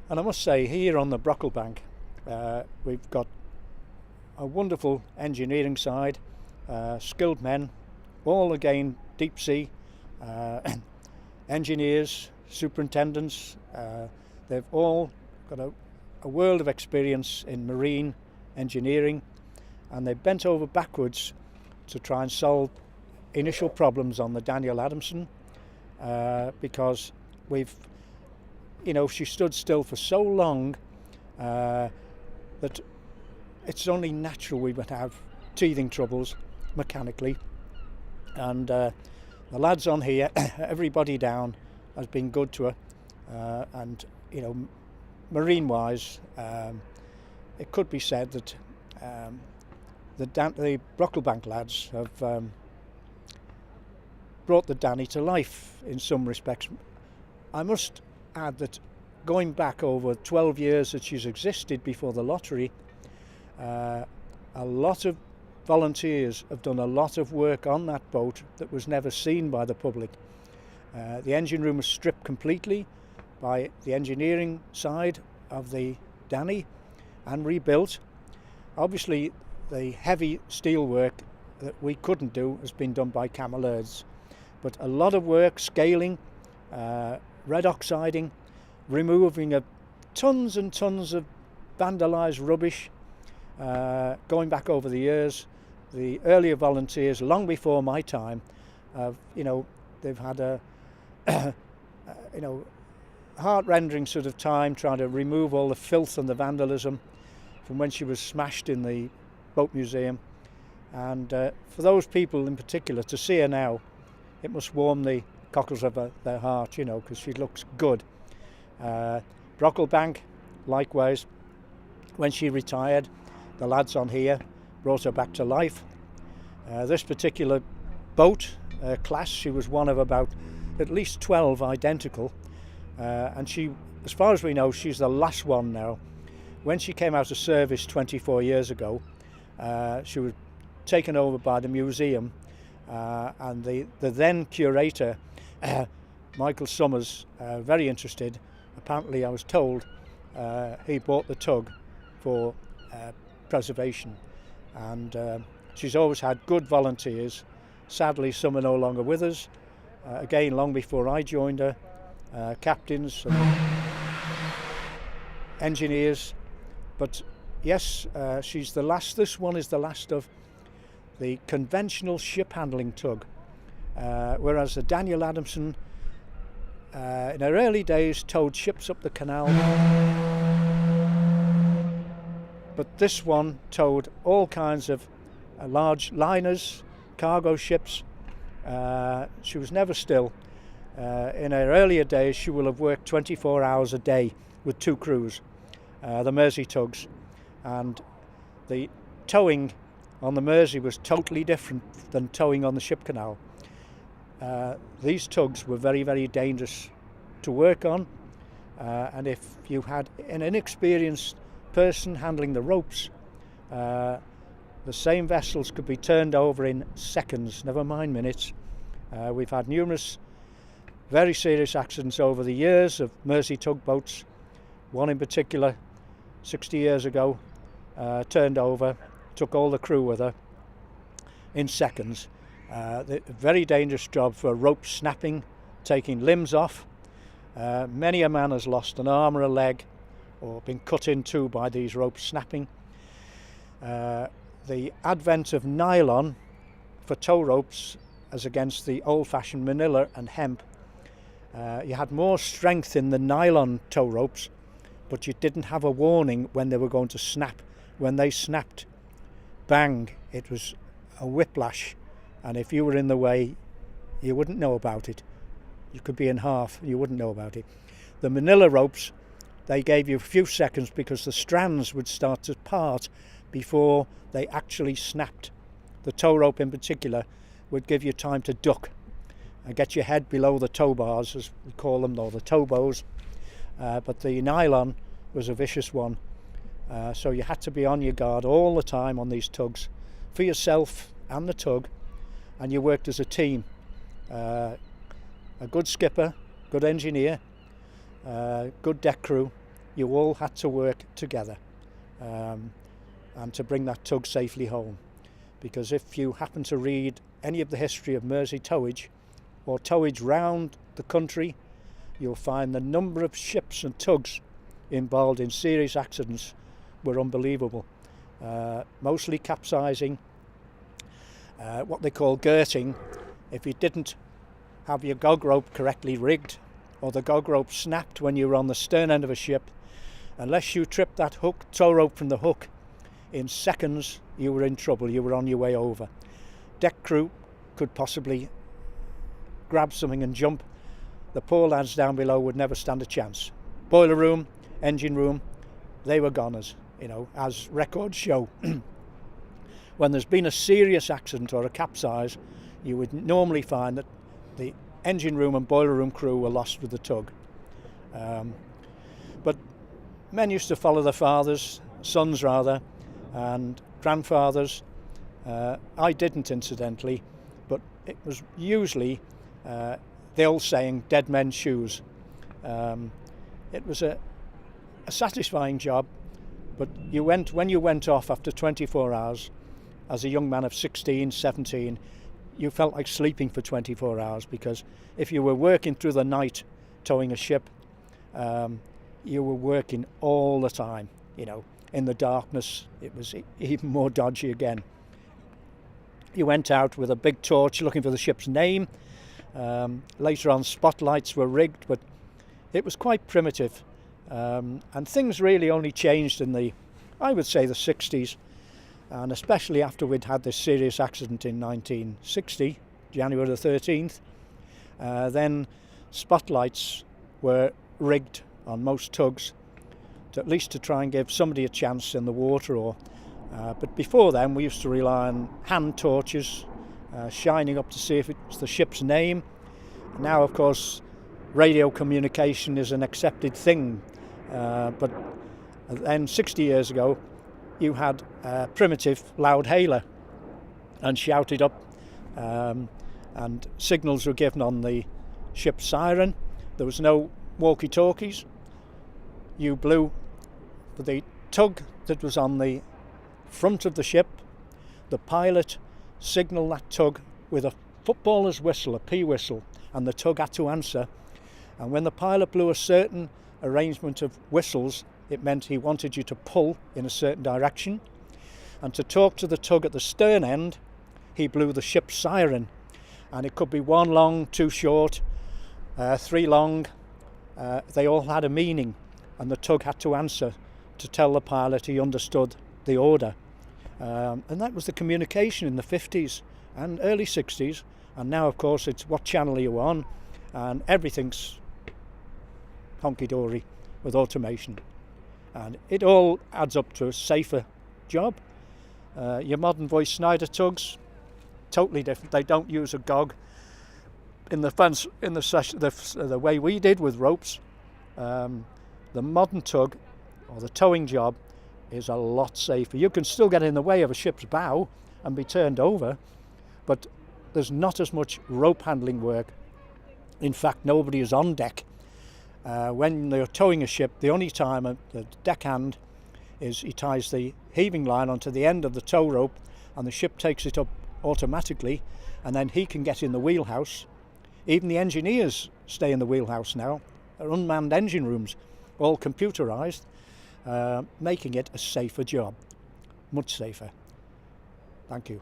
And I must say, here on the Brocklebank, we've got a wonderful engineering side, skilled men, all again deep sea, engineers, superintendents. They've all got a world of experience in marine engineering, and they've bent over backwards to try and solve initial problems on the Daniel Adamson, because she stood still for so long that it's only natural we would have teething troubles mechanically. And the lads on here, everybody down has been good to her, and marine wise, it could be said that the Brocklebank lads have brought the Danny to life in some respects. I must add that going back over 12 years that she's existed before the lottery, a lot of volunteers have done a lot of work on that boat that was never seen by the public. The engine room was stripped completely by the engineering side of the Danny and rebuilt. Obviously the heavy steel work that we couldn't do has been done by Cameleards, but a lot of work, scaling, red oxiding, removing of tons and tons of vandalised rubbish, going back over the years. The earlier volunteers, long before my time, they've had a heart-rending sort of time trying to remove all the filth and the vandalism from when she was smashed in the boat museum. And for those people in particular, to see her now, it must warm the cockles of their heart, because she looks good. Brocklebank, likewise, when she retired, the lads on here brought her back to life. This particular boat class, she was one of about at least 12 identical, and she, as far as we know, she's the last one now. When she came out of service 24 years ago, she was taken over by the museum, and the then curator, Michael Summers, very interested. Apparently, I was told he bought the tug for preservation, and she's always had good volunteers. Sadly, some are no longer with us. Again, long before I joined her, captains and engineers. But yes, she's the last. This one is the last of the conventional ship handling tug, whereas the Daniel Adamson in her early days towed ships up the canal, but this one towed all kinds of large liners, cargo ships. She was never still. In her earlier days she will have worked 24 hours a day with two crews, the Mersey tugs, and the towing on the Mersey was totally different than towing on the ship canal. These tugs were very, very dangerous to work on, and if you had an inexperienced person handling the ropes, the same vessels could be turned over in seconds, never mind minutes. We've had numerous very serious accidents over the years of Mersey tugboats. One in particular, 60 years ago, turned over, took all the crew with her in seconds. Very dangerous job for rope snapping, taking limbs off. Many a man has lost an arm or a leg or been cut in two by these ropes snapping. The advent of nylon for tow ropes as against the old-fashioned manila and hemp, you had more strength in the nylon tow ropes, but you didn't have a warning when they were going to snap. When they snapped, bang, it was a whiplash, and if you were in the way, you wouldn't know about it. You could be in half, you wouldn't know about it. The manila ropes, they gave you a few seconds because the strands would start to part before they actually snapped. The tow rope in particular would give you time to duck and get your head below the tow bars, as we call them, or the tow bows. But the nylon was a vicious one. So you had to be on your guard all the time on these tugs, for yourself and the tug, and you worked as a team. A good skipper, good engineer, good deck crew, you all had to work together and to bring that tug safely home. Because if you happen to read any of the history of Mersey towage or towage round the country, you'll find the number of ships and tugs involved in serious accidents were unbelievable. Mostly capsizing, what they call girting. If you didn't have your gog rope correctly rigged, or the gog rope snapped when you were on the stern end of a ship, unless you tripped that tow rope from the hook, in seconds you were in trouble, you were on your way over. Deck crew could possibly grab something and jump. The poor lads down below would never stand a chance. Boiler room, engine room, they were goners, you know, as records show. When there's been a serious accident or a capsize, you would normally find that the engine room and boiler room crew were lost with the tug. But men used to follow their fathers, sons rather, and grandfathers. I didn't, incidentally, but it was usually the old saying, dead men's shoes. It was a satisfying job, but when you went off after 24 hours, as a young man of 16, 17, you felt like sleeping for 24 hours, because if you were working through the night towing a ship, you were working all the time, you know. In the darkness, it was even more dodgy again. You went out with a big torch looking for the ship's name. Later on, spotlights were rigged, but it was quite primitive. And things really only changed in I would say the 60s, and especially after we'd had this serious accident in 1960, January the 13th. Then spotlights were rigged on most tugs, at least to try and give somebody a chance in the water. But before then, we used to rely on hand torches, shining up to see if it's the ship's name. Now, of course, radio communication is an accepted thing, but then 60 years ago, you had a primitive loud hailer and shouted up, and signals were given on the ship's siren. There was no walkie-talkies. You blew for the tug that was on the front of the ship. The pilot signalled that tug with a footballer's whistle, a pea whistle, and the tug had to answer. And when the pilot blew a certain arrangement of whistles, it meant he wanted you to pull in a certain direction. And to talk to the tug at the stern end, he blew the ship's siren. And it could be one long, two short, three long. They all had a meaning, and the tug had to answer to tell the pilot he understood the order. And that was the communication in the 50s and early 60s. And now, of course, it's what channel are you on, and everything's honky-dory with automation. And it all adds up to a safer job. Your modern voice Schneider tugs, totally different. They don't use a gog in the way we did with ropes. The modern tug, or the towing job, is a lot safer. You can still get in the way of a ship's bow and be turned over, but there's not as much rope handling work. In fact, nobody is on deck. When they're towing a ship, the only time the deckhand he ties the heaving line onto the end of the tow rope, and the ship takes it up automatically, and then he can get in the wheelhouse. Even the engineers stay in the wheelhouse now. They're unmanned engine rooms, all computerised, making it a safer job, much safer. Thank you.